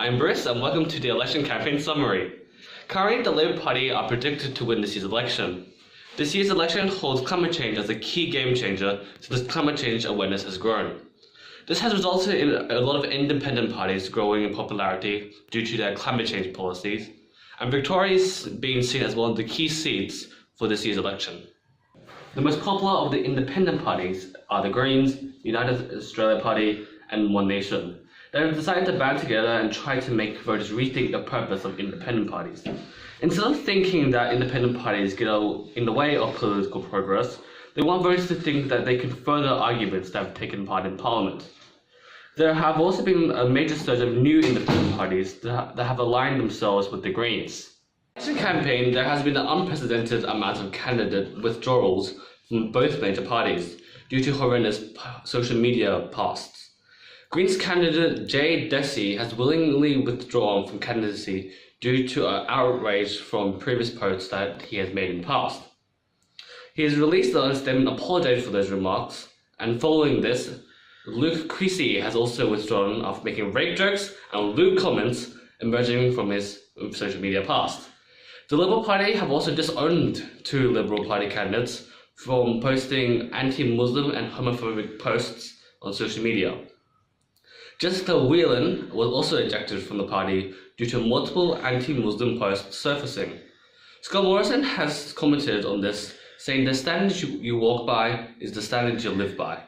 I'm Bruce and welcome to the election campaign summary. Currently, the Labour Party are predicted to win this year's election. This year's election holds climate change as a key game changer, so this climate change awareness has grown. This has resulted in a lot of independent parties growing in popularity due to their climate change policies, and Victoria is being seen as one of the key seats for this year's election. The most popular of the independent parties are the Greens, United Australia Party, and One Nation. They have decided to band together and try to make voters rethink the purpose of independent parties. Instead of thinking that independent parties get in the way of political progress, they want voters to think that they can further arguments that have taken part in Parliament. There have also been a major surge of new independent parties that have aligned themselves with the Greens. In the campaign, there has been an unprecedented amount of candidate withdrawals from both major parties due to horrendous social media posts. Greens candidate Jay Dessy has willingly withdrawn from candidacy due to outrage from previous posts that he has made in the past. He has released a statement apologizing for those remarks, and following this, Luke Creasy has also withdrawn after making rape jokes and lewd comments emerging from his social media past. The Liberal Party have also disowned two Liberal Party candidates from posting anti-Muslim and homophobic posts on social media. Jessica Whelan was also ejected from the party due to multiple anti-Muslim posts surfacing. Scott Morrison has commented on this, saying the standard you walk by is the standard you live by,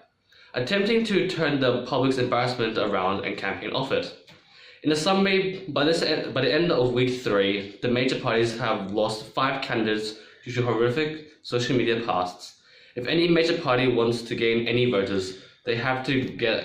attempting to turn the public's embarrassment around and campaign off it. In a summary, by the end of week 3, the major parties have lost 5 candidates due to horrific social media posts. If any major party wants to gain any voters, they have to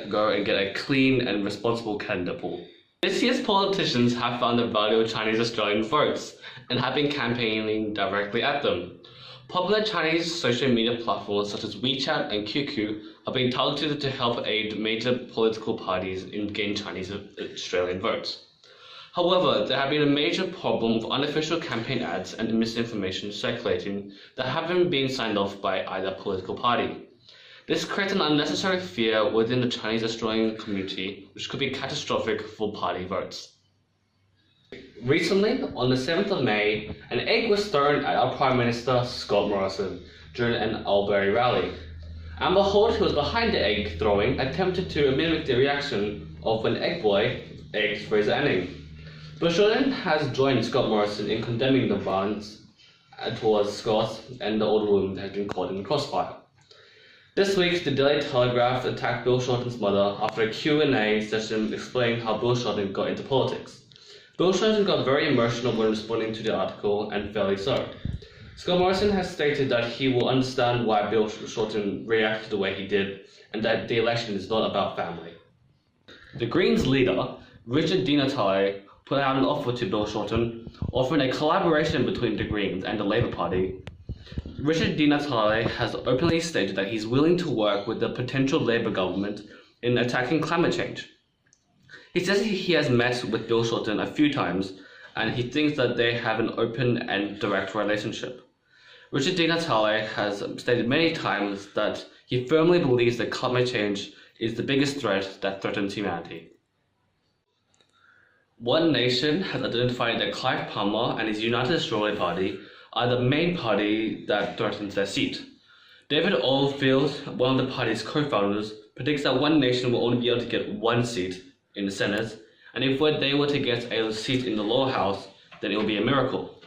go and get a clean and responsible candidate pool. This year's politicians have found the value of Chinese Australian votes and have been campaigning directly at them. Popular Chinese social media platforms such as WeChat and QQ are being targeted to help aid major political parties in gaining Chinese Australian votes. However, there have been a major problem of unofficial campaign ads and misinformation circulating that haven't been signed off by either political party. This creates an unnecessary fear within the Chinese Australian community, which could be catastrophic for party votes. Recently, on the 7th of May, an egg was thrown at our Prime Minister, Scott Morrison, during an Albury rally. Amber Holt, who was behind the egg throwing, attempted to mimic the reaction of an egg boy egged Fraser Anning. Bill Shorten has joined Scott Morrison in condemning the violence towards Scott, and the older woman has been caught in the crossfire. This week, the Daily Telegraph attacked Bill Shorten's mother after a Q&A session explaining how Bill Shorten got into politics. Bill Shorten got very emotional when responding to the article, and fairly so. Scott Morrison has stated that he will understand why Bill Shorten reacted the way he did, and that the election is not about family. The Greens leader, Richard Di Natale, put out an offer to Bill Shorten, offering a collaboration between the Greens and the Labour Party. Richard Di Natale has openly stated that he's willing to work with the potential Labour government in attacking climate change. He says he has met with Bill Shorten a few times, and he thinks that they have an open and direct relationship. Richard Di Natale has stated many times that he firmly believes that climate change is the biggest threat that threatens humanity. One Nation has identified that Clive Palmer and his United Australia Party are the main party that threatens their seat. David Oldfield, one of the party's co-founders, predicts that One Nation will only be able to get 1 seat in the Senate, and if they were to get a seat in the lower house, then it will be a miracle.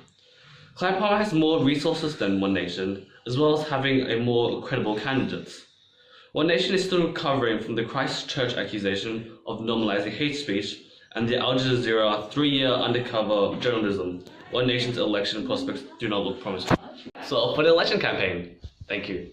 Clive Palmer has more resources than One Nation, as well as having a more credible candidates. One Nation is still recovering from the Christchurch accusation of normalizing hate speech and the Al Jazeera 3-year undercover journalism. One Nation's election prospects do not look promising. So for the election campaign, thank you.